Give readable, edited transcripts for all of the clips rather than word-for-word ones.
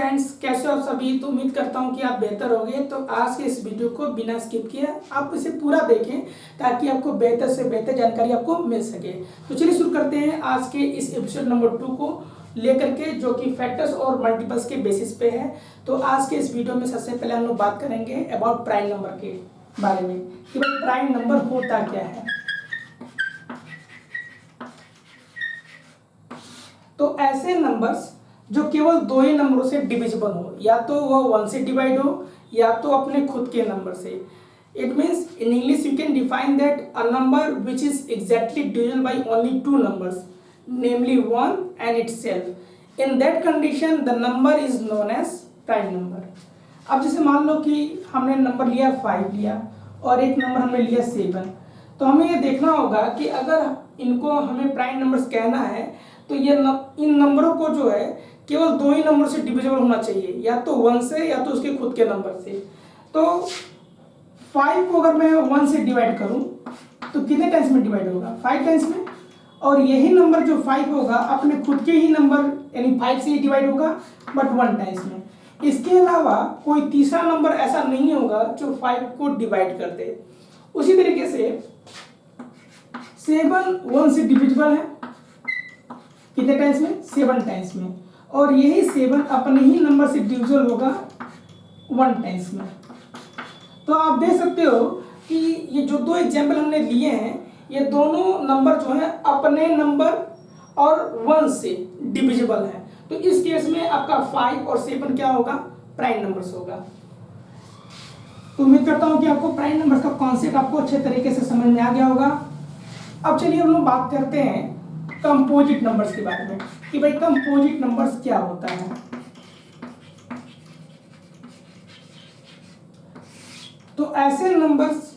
Friends, कैसे हो आप सभी। तो उम्मीद करता हूं कि आप बेहतर होंगे। तो आज के इस वीडियो को बिना स्किप किए आप इसे पूरा देखें ताकि आपको बेहतर से बेहतर जानकारी आपको मिल सके। तो चलिए शुरू करते हैं आज के इस एपिसोड नंबर 2 को लेकर के, जो कि फैक्टर्स और मल्टीपल्स के बेसिस पे है। तो आज के इस वीडियो में सबसे पहले हम लोग बात करेंगे अबाउट प्राइम नंबर के बारे में कि भाई प्राइम नंबर होता क्या है। तो ऐसे नंबर्स जो केवल दो ही नंबरों से डिविजिबल हो, या तो वो 1 से डिवाइड हो या तो अपने खुद के नंबर से। It means in English you can define that a number which is exactly divisible by only two numbers, namely 1 and itself. In that condition the number is known as prime number. अब जैसे मान लो कि हमने number लिया 5 लिया और एक number हमने लिया 7, तो हमें ये देखना होगा कि अगर इनको हमें प्राइम नंबर्स कहना है तो ये इन नंबरों को जो है केवल दो ही नंबर से डिविजिबल होना चाहिए, या तो 1 से या तो उसके खुद के नंबर से। तो 5 को अगर मैं 1 से डिवाइड करूं तो कितने टाइम्स में डिवाइड होगा? 5 टाइम्स में। और यही नंबर जो 5 होगा अपने खुद के ही नंबर यानी 5 से ही डिवाइड होगा, बट 1 टाइम्स में। इसके अलावा कोई तीसरा नंबर ऐसा नहीं होगा जो 5 को डिवाइड कर दे। उसी तरीके से 7 1 से डिविजिबल है, कितने टाइम्स में? 7 टाइम्स में। और यही 7 अपने ही नंबर से डिविजिबल होगा 1 टाइम्स में। तो आप देख सकते हो कि ये जो दो एग्जाम्पल हमने लिए हैं, ये दोनों नंबर जो है अपने नंबर और 1 से डिविजिबल है। तो इस केस में आपका 5 और 7 क्या होगा? प्राइम नंबर्स होगा। तो उम्मीद करता हूं कि आपको प्राइम नंबर्स का कॉन्सेप्ट आपको अच्छे तरीके से समझ में आ गया होगा। अब चलिए हम लोग बात करते हैं कंपोजिट नंबर्स के बारे में कि भाई कंपोजिट नंबर्स क्या होता है। तो ऐसे नंबर्स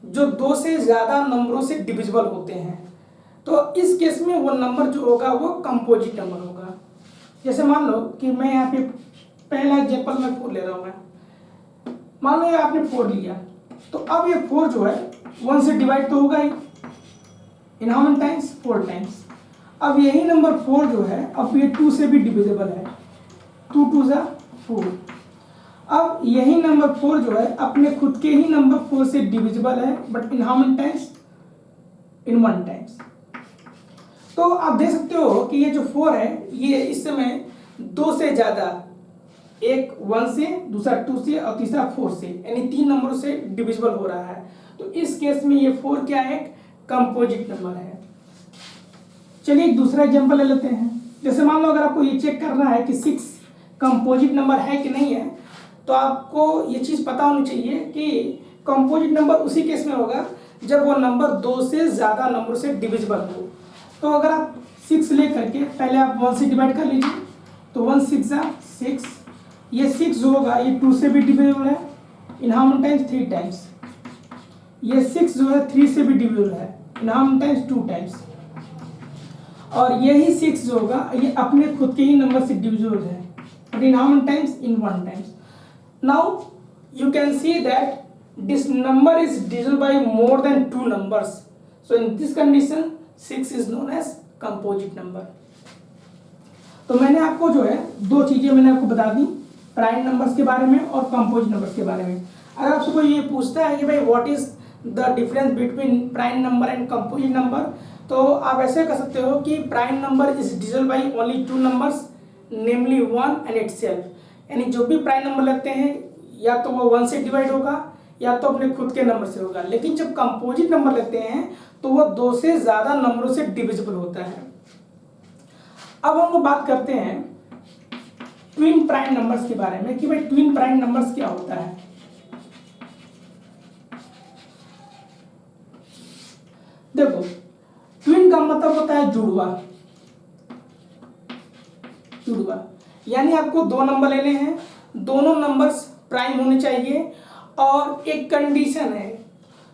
जो दो से ज्यादा नंबरों से डिविजिबल होते हैं, तो इस केस में वो नंबर जो होगा वो कंपोजिट नंबर होगा। जैसे मान लो कि मैं यहाँ पे पहला एग्जांपल मैं 4 ले रहा हूँ। मैं मान लो आपने 4 लिया, तो अब ये 4 जो है 1 से डिवाइड तो होगा ही, in how many times? 4 times. अब यही नंबर 4 जो है अब ये 2 से भी डिविजिबल है, 2 2 जा 4। अब यही नंबर 4 जो है अपने खुद के ही नंबर 4 से डिविजिबल है, but in how many times? In 1 times. तो आप देख सकते हो कि ये जो 4 है ये इस समय 2 से ज्यादा, एक 1 से, दूसरा 2 से और तीसरा 4 से, यानी 3 नंबरों से डिविजिबल हो रहा है। तो इस केस में ये 4 क्या है? कंपोजिट नंबर है। चलिए एक दूसरा एग्जांपल ले लेते हैं। जैसे मान लो अगर आपको ये चेक करना है कि 6 कंपोजिट नंबर है कि नहीं है, तो आपको ये चीज़ पता होनी चाहिए कि कंपोजिट नंबर उसी केस में होगा जब वो नंबर 2 से ज़्यादा नंबरों से डिविजिबल हो। तो अगर आप 6 ले करके पहले आप 1 से डिवाइड कर लीजिए, तो 1 6 जा 6। ये 6 जो होगा ये 2 से भी डिविजिबल है, in how many times? 3 times. ये 6 जो है 3 से भी डिविजिबल है, in how many times? 2 times. और यही 6 जो होगा ये अपने खुद के ही नंबर से डिविजिबल है, but in how many times? In 1 times. Now you can see that this number is divisible by more than 2 numbers. So in this condition 6 is known as composite number. तो मैंने आपको जो है दो चीजें मैंने आपको बता दी, प्राइम नंबर्स के बारे में और कंपोजिट नंबर्स के बारे में। अगर आपसे कोई ये पूछता है कि भाई what is the difference between prime number and composite number, तो आप ऐसे कह सकते हो कि prime number is divisible by only 2 numbers, namely 1 and itself. यानी जो भी प्राइम नंबर लगते हैं या तो वो 1 से डिवाइड होगा या तो अपने खुद के नंबर से होगा। लेकिन जब कंपोजिट नंबर लगते हैं तो वो 2 से ज्यादा नंबरों से डिविजिबल होता है। अब हम लोग बात करते हैं ट्विन प्राइम नंबर्स के बारे में कि भाई ट्विन प्राइम नंबर्स क्या होता है। देखो, ट्विन का मतलब होता है जुड़वा। जुड़वा यानी आपको 2 नंबर लेने हैं, दोनों नंबर्स प्राइम होने चाहिए, और एक कंडीशन है।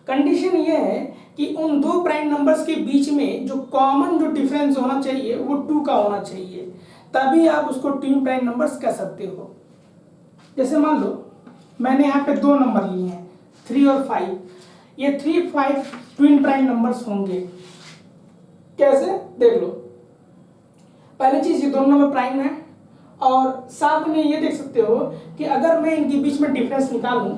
कंडीशन ये है कि उन 2 प्राइम नंबर्स के बीच में जो कॉमन जो डिफरेंस होना चाहिए वो 2 का होना चाहिए, तभी आप उसको ट्विन प्राइम नंबर्स कह सकते हो। जैसे मान लो मैंने यहाँ पे 2 नंबर लिए हैं 3 और 5, ये 3 5 ट्विन प्राइम नंबर्स होंगे। कैसे? देख लो, पहली चीज ये दोनों नंबर प्राइम है और साथ में ये देख सकते हो कि अगर मैं इनके बीच में डिफरेंस निकालूं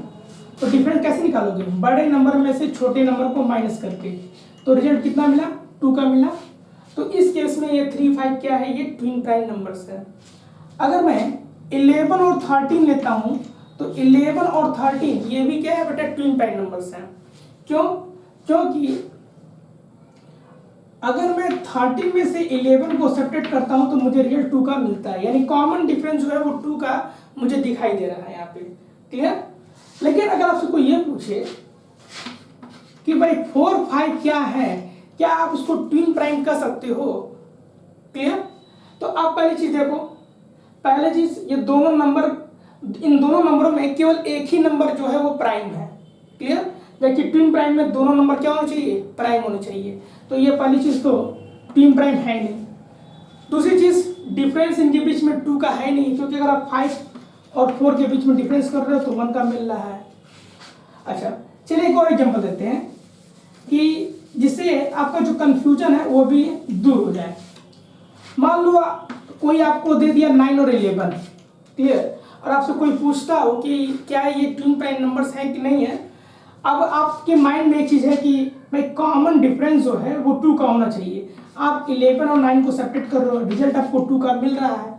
तो डिफरेंस कैसे निकालोगे, बड़े नंबर में से छोटे नंबर को माइनस करके। तो रिजल्ट कितना मिला, 2 का मिला। तो इस केस में ये 3, 5 क्या है, ये ट्विन प्राइम नंबर्स है। अगर मैं 11 और 13 लेता हूं तो 11 और 13 ये भी क्या है बेटा, ट्विन प्राइम नंबर्स हैं। क्यों? क्योंकि अगर मैं 13 में से 11 को सब्ट्रैक्ट करता हूं तो मुझे रिजल्ट 2 का मिलता है, यानी कॉमन डिफरेंस जो है वो 2 का मुझे दिखाई दे रहा है यहाँ पे। क्लियर? लेकिन अगर आपसे कोई ये पूछे कि भाई 4, 5 क्या है, क्या आप उसको ट्विन प्राइम कर सकते हो? क्लियर? तो आप पहली चीज देखो, पहली चीज ये दोनों नंबर, इन दोनों नंबरों में केवल एक ही नंबर जो है वो प्राइम है। क्लियर? देखिए ट्विन प्राइम में दोनों नंबर क्या होने चाहिए, प्राइम होने चाहिए। तो ये पहली चीज तो ट्विन प्राइम है नहीं। दूसरी चीज, डिफरेंस इनके बीच में 2 का है नहीं, क्योंकि अगर आप 5 और 4 के बीच में डिफरेंस कर रहे हो तो 1 का मिल रहा है। अच्छा चलिए एक और एग्जांपल देते हैं कि जिससे आपका जो कंफ्यूजन है वो भी दूर हो जाए। मान लो कोई आपको दे दिया 9 और 11, क्लियर, और आपसे कोई पूछता हो कि क्या ये ट्विन प्राइम नंबर्स हैं कि नहीं है। अब आपके माइंड में एक चीज़ है कि भाई कॉमन डिफरेंस जो है वो 2 का होना चाहिए। आप 11 और 9 को सेपरेट कर रहे हो, रिजल्ट आपको 2 का मिल रहा है,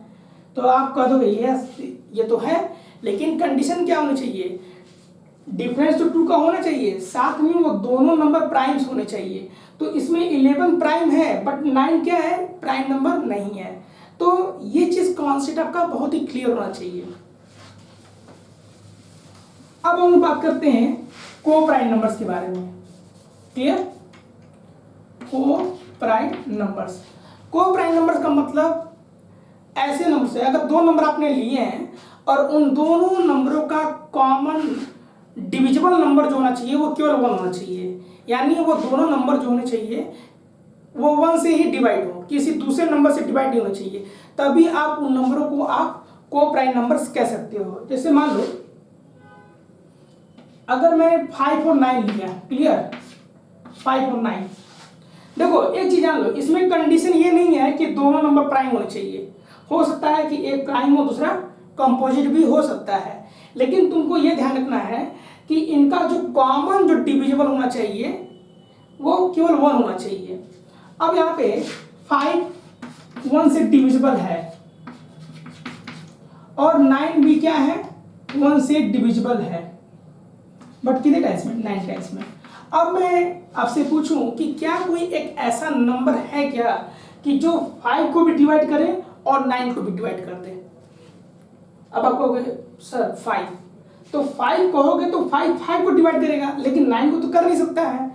तो आप कह दोगे यस ये तो है, लेकिन कंडीशन क्या होनी चाहिए, डिफरेंस तो 2 का होना चाहिए, साथ में वो दोनों नंबर प्राइम्स होने चाहिए। तो इसमें 11 प्राइम है बट 9 क्या है, प्राइम नंबर नहीं है। तो ये चीज कॉन्सेप्ट आपका बहुत ही क्लियर होना चाहिए। अब हम बात करते हैं को प्राइम नंबर्स के बारे में। क्लियर? को प्राइम नंबर्स, को प्राइम नंबर्स का मतलब ऐसे नंबर से अगर 2 नंबर आपने लिए हैं और उन दोनों नंबरों का कॉमन डिविजिबल नंबर जो होना चाहिए वो केवल 1 होना चाहिए, यानी वो दोनों नंबर जो होने चाहिए वो 1 से ही डिवाइड हो, किसी दूसरे नंबर से डिवाइड नहीं होना चाहिए, तभी आप उन नंबरों को आप को प्राइम नंबर्स कह सकते हो। जैसे मान लो अगर मैं 5 और 9 लिया, क्लियर, 5 और 9, देखो एक चीज जान लो, इसमें कंडीशन ये नहीं है कि दोनों नंबर प्राइम होने चाहिए। हो सकता है कि एक प्राइम हो दूसरा कंपोजिट भी हो सकता है, लेकिन तुमको ये ध्यान रखना है कि इनका जो कॉमन जो डिविजिबल होना चाहिए वो केवल 1 होना चाहिए। अब यहाँ पे 5 1 से डिविजिबल है और 9 भी क्या है, 1 से डिविजिबल है, बट कितने टाइम्स में, 9 टाइम्स में। अब मैं आपसे पूछूं कि क्या कोई एक ऐसा नंबर है क्या कि जो 5 को भी डिवाइड करे और 9 को भी डिवाइड कर दे? अब आप कहोगे सर 5, तो 5 कहोगे तो 5 को डिवाइड करेगा, लेकिन 9 को तो कर नहीं सकता है।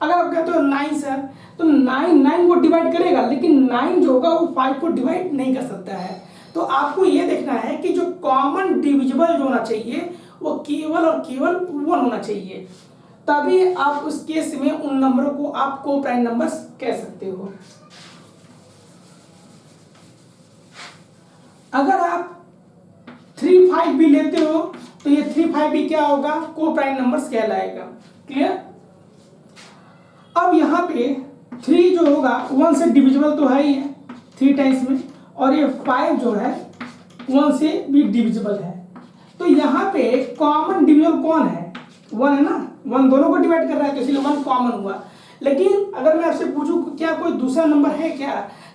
अगर आप कहते हो 9 सर, तो 9 को डिवाइड करेगा, लेकिन 9 जो होगा वो 5 को डिवाइड नहीं कर सकता है। तो आपको ये देखना है कि जो कॉमन डिविजिबल जो होना चाहिए वो केवल और केवल 1 होना चाहिए, तभी आप उस केस में उन नंबरों को आप को प्राइम नंबर्स कह सकते हो। अगर आप 3, 5 भी लेते हो तो ये 3, 5 भी क्या होगा, को प्राइम नंबर्स कहलाएगा। क्लियर? अब यहाँ पे 3 जो होगा 1 से डिविजिबल तो है ही है 3 टाइम्स में, और ये 5 जो है 1 से भी डिविजिबल है। तो यहाँ पे कॉमन डिविजिबल कौन है, 1 है ना, 1 दोनों को डिवाइड कर रहा है तो इसलिए 1 कॉमन हुआ। लेकिन अगर मैं आपसे पूछूं क्या कोई दूसरा नंबर है क्या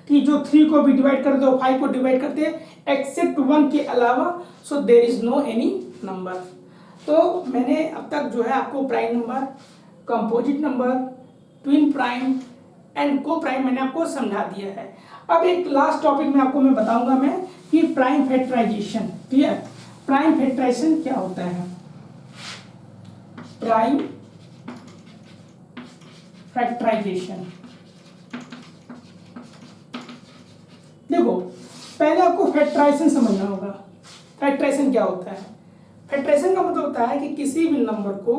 कि जो 3 को भी डिवाइड कर दे और 5 को डिवाइड कर दे एक्सेप्ट 1 के अलावा, so there is no any number. तो मैंने अब तक जो है आपको prime number, composite number, twin prime and co prime मैंने आपको समझा दिया है। अब एक लास्ट टॉपिक में आपको मैं बताऊंगा मैं कि prime factorisation. Clear? Prime factorisation क्या होता है? प्राइम फैक्टराइजेशन, देखो पहले आपको फैक्टराइजेशन समझना होगा। फैक्टराइजेशन क्या होता है? फैक्टराइजेशन का मतलब होता है कि किसी भी नंबर को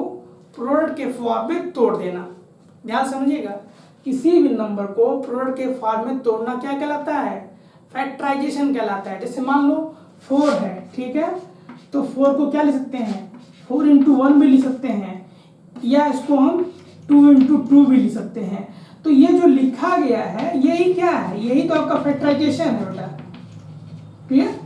प्रोडक्ट के फॉर्म में तोड़ देना। ध्यान समझिएगा, किसी भी नंबर को प्रोडक्ट के फॉर्म में तोड़ना क्या कहलाता है? फैक्टराइजेशन कहलाता है। जैसे मान लो 4 है, ठीक है, तो 4 को क्या लिख सकते हैं, 4 into 1 भी लिख सकते हैं, या इसको हम 2 into 2 भी लिख सकते हैं। तो ये जो लिखा गया है यही क्या है, यही तो आपका फैक्टराइजेशन है बेटा। क्लियर?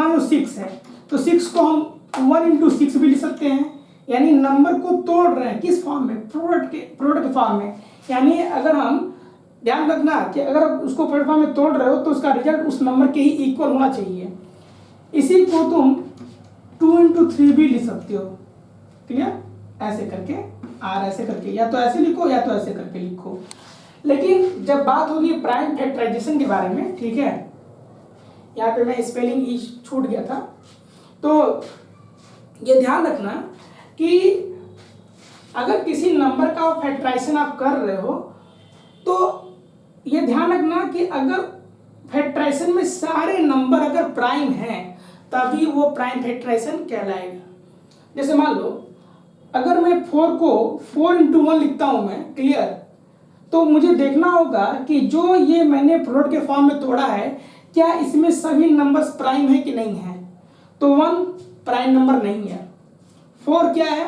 मान लो 6 है, तो 6 को हम 1 इंटू 6 भी लिख सकते हैं, यानी नंबर को तोड़ रहे हैं किस फॉर्म में, प्रोडक्ट के फॉर्म में। यानी अगर हम ध्यान रखना कि अगर आप उसको प्रोडक्ट फॉर्म में तोड़ रहे हो तो उसका रिजल्ट उस नंबर के ही इक्वल होना चाहिए। इसी को तुम 2 इंटू 3 भी लिख सकते हो, क्लियर, ऐसे करके, आर ऐसे करके, या तो ऐसे लिखो या तो ऐसे करके लिखो। लेकिन जब बात होगी प्राइम फैक्टराइजेशन के बारे में, ठीक है, यहाँ पे मैं स्पेलिंग ई छूट गया था, तो ये ध्यान रखना कि अगर किसी नंबर का फैक्टराइजेशन आप कर रहे हो तो ये ध्यान रखना कि अगर फैक्टराइजेशन में सारे नंबर अगर प्राइम हैं तभी वो प्राइम फैक्टराइजेशन कहलाएगा। जैसे मान लो अगर मैं 4 को 4 इंटू 1 लिखता हूं मैं, क्लियर, तो मुझे देखना होगा कि जो ये मैंने प्रोडक्ट के फॉर्म में तोड़ा है क्या इसमें सभी नंबर्स प्राइम है कि नहीं है। तो 1 प्राइम नंबर नहीं है, 4 क्या है,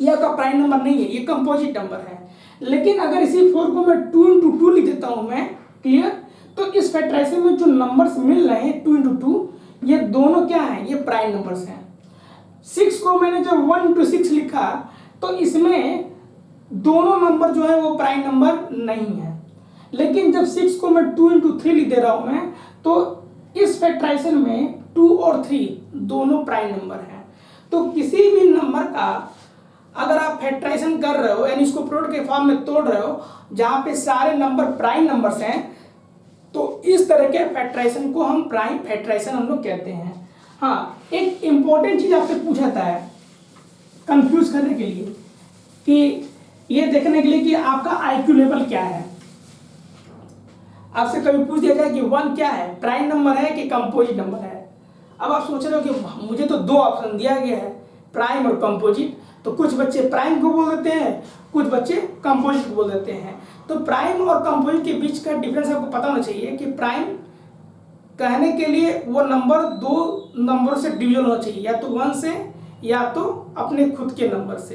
यह का प्राइम नंबर नहीं है, ये कंपोजिट नंबर है। लेकिन अगर इसी 4 को मैं 2 इंटू 2 लिख देता हूं मैं, क्लियर, तो इस फैक्टराइजेशन में जो नंबर्स मिल रहे हैं 2 इंटू 2, ये दोनों क्या हैं, ये प्राइम नंबर्स हैं। 6 को मैंने जब 1 इंटू 6 लिखा तो इसमें दोनों नंबर जो है वो प्राइम नंबर नहीं है। लेकिन जब 6 को मैं 2 इंटू 3 लिख दे रहा हूं मैं, तो इस फैक्टराइजेशन में 2 और 3 दोनों प्राइम नंबर हैं। तो किसी भी नंबर का अगर आप फैक्टराइजेशन कर रहे हो, यानी इसको प्रोडक्ट के फॉर्म में तोड़ रहे हो जहां पे सारे नंबर प्राइम नंबर्स हैं, तो इस तरह के फैक्टराइजेशन को हम प्राइम फैक्टराइजेशन हम लोग कहते हैं। हाँ, एक इंपॉर्टेंट चीज आपसे पूछा जाता है कंफ्यूज करने के लिए, कि ये देखने के लिए कि आपका आईक्यू लेवल क्या है। आपसे कभी पूछ दिया जाए कि 1 क्या है, प्राइम नंबर है कि कंपोजिट नंबर है। अब आप सोच रहे हो कि मुझे तो 2 ऑप्शन दिया गया है, प्राइम और कंपोजिट, तो कुछ बच्चे प्राइम को बोल देते हैं, कुछ बच्चे कंपोजिट को बोल देते हैं। तो प्राइम और कंपोजिट के बीच का डिफरेंस आपको पता होना चाहिए कि प्राइम कहने के लिए वो नंबर 2 नंबरों से डिविजन होना चाहिए, या तो 1 से या तो अपने खुद के नंबर से,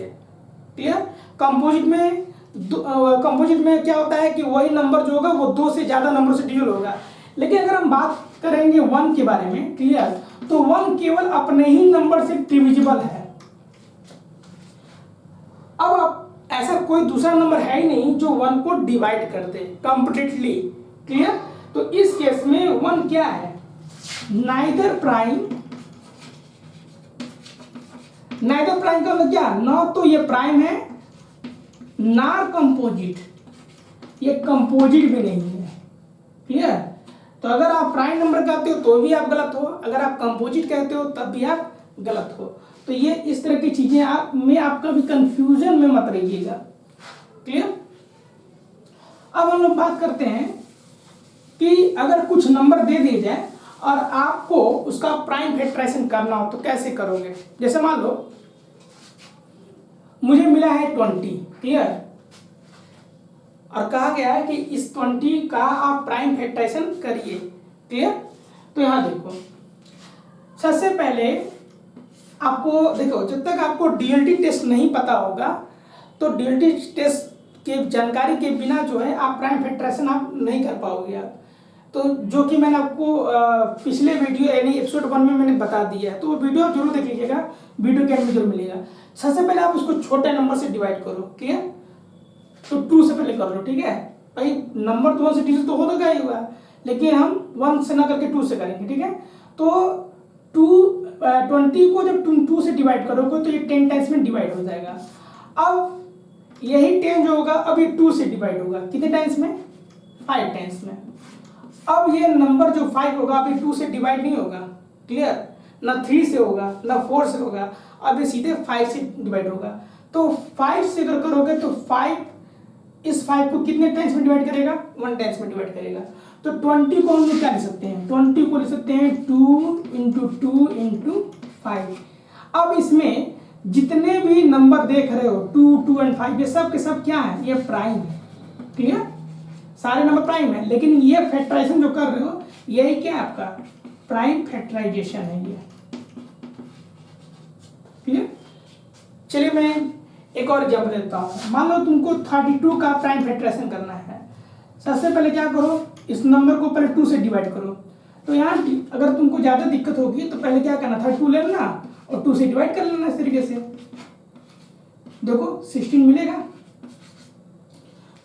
क्लियर। कंपोजिट में क्या होता है कि वही नंबर जो होगा वो 2 से ज्यादा नंबरों से डिविजन होगा। लेकिन अगर हम बात करेंगे 1 के बारे में, क्लियर, तो 1 केवल अपने ही नंबर से डिविजिबल है। अब ऐसा कोई दूसरा नंबर है ही नहीं जो 1 को डिवाइड कर दे कंप्लीटली, क्लियर। तो इस केस में 1 क्या है, नाइदर प्राइम का मतलब क्या, ना तो ये प्राइम है ना कंपोजिट, ये कंपोजिट भी नहीं है, क्लियर। तो अगर आप प्राइम नंबर कहते हो तो भी आप गलत हो, अगर आप कंपोजिट कहते हो तब भी आप गलत हो। तो ये इस तरह की चीजें आपका भी कंफ्यूजन में मत रहिएगा, क्लियर। अब हम लोग बात करते हैं कि अगर कुछ नंबर दे दिए जाए और आपको उसका प्राइम फैक्टराइजेशन करना हो तो कैसे करोगे। जैसे मान लो मुझे मिला है 20, क्लियर, और कहा गया है कि इस 20 का आप प्राइम फैक्टराइजेशन करिए, क्लियर। तो यहां देखो, सबसे पहले आपको देखो, जब तक आपको डीएलटी टेस्ट नहीं पता होगा तो डीएलटी टेस्ट के जानकारी के बिना जो है आप प्राइम फैक्टराइजेशन आप नहीं कर पाओगे आप। तो जो कि मैंने आपको पिछले वीडियो यानी एपिसोड 1 में मैंने बता दिया है, तो वो वीडियो जरूर देख लीजिएगा, वीडियो के अंदर जरूर मिलेगा। सबसे पहले आप उसको छोटे नंबर से डिवाइड करो, क्लियर। तो 2 से पहले कर लो, ठीक है भाई, नंबर तो 1 से डिविजन तो होगा ही होगा, लेकिन हम 1 से ना करके 2 से करेंगे, ठीक है। तो 20 को जब तुम 2 से डिवाइड करोगे तो ये 10 टाइम्स में डिवाइड हो जाएगा। अब यही 10 जो होगा अभी 2 से डिवाइड होगा, कितने टाइम्स में, 5 टाइम्स में। अब ये नंबर जो 5 होगा अभी 2 से डिवाइड नहीं होगा, क्लियर, ना 3 से होगा ना 4 से होगा, अब ये सीधे 5 से डिवाइड होगा। तो 5 से अगर करोगे तो 5 इस 5 को कितने टाइम्स में डिवाइड करेगा, 1 टाइम्स में डिवाइड करेगा। तो 20 को हम लोग क्या लिख सकते हैं, 20 को लिख सकते हैं 2 इंटू 2 इंटू 5। अब इसमें जितने भी नंबर देख रहे हो 2, 2 एंड 5, ये सब के सब क्या है, ये प्राइम है, क्लियर, सारे नंबर प्राइम है। लेकिन ये फैक्टराइजेशन जो कर रहे हो यही क्या है, आपका प्राइम फैक्टराइजेशन है ये, क्लियर। चलिए मैं एक और एग्जाम्पल देता हूँ। मान लो तुमको 32 का प्राइम फैक्टराइजेशन करना है। सबसे पहले क्या करो, इस नंबर को पहले 2 से डिवाइड करो। तो यहाँ अगर तुमको ज़्यादा दिक्कत होगी तो पहले क्या करना था, 2 ले लेना और 2 से डिवाइड कर लेना इस तरीके से। देखो 16 मिलेगा,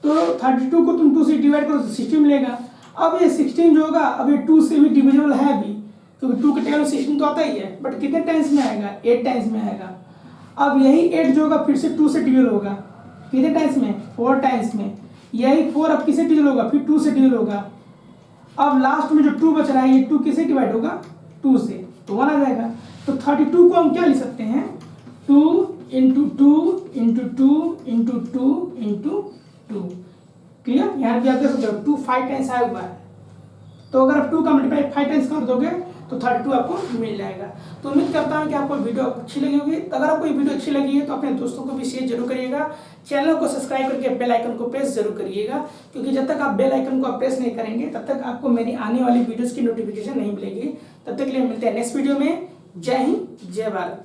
तो 32 को तुम 2 से डिवाइड करो तो 16 मिलेगा। अब ये 16 जो होगा, अब ये 2 से भी डिविजिबल है अभी, क्योंकि 2 के टेबल में 16 तो आता ही है, बट कितने टाइम्स में आएगा, 8 टाइम्स में आएगा। अब यही 8 जो होगा फिर से 2 से डिविजिबल होगा, कितने टाइम्स में, 4 टाइम्स में। यही 4 अब किससे डिविजिबल होगा, फिर 2 से डिविजिबल होगा। अब लास्ट में जो 2 बच रहा है, ये 2 किससे डिवाइड होगा, 2 से, तो 1 आ जाएगा। तो 32 को हम क्या लिख सकते हैं, 2 into 2 into 2 into 2 into 2। Clear, यहाँ भी आप देख सकते हो 2 5 टाइम्स आया हुआ है, तो अगर आप 2 का मल्टीप्लाई 5 टाइम्स कर दोगे तो 32 आपको मिल जाएगा। तो उम्मीद करता हूँ कि आपको वीडियो अच्छी लगी होगी। अगर आपको ये वीडियो अच्छी लगी है तो अपने दोस्तों को भी शेयर जरूर करिएगा। चैनल को सब्सक्राइब करके बेल आइकन को प्रेस जरूर करिएगा, क्योंकि जब तक आप बेल आइकन को प्रेस नहीं करेंगे तब तक आपको मेरी आने वाली वीडियोज़ की नोटिफिकेशन नहीं मिलेगी। तब तक के लिए मिलते हैं नेक्स्ट वीडियो में। जय हिंद, जय भारत।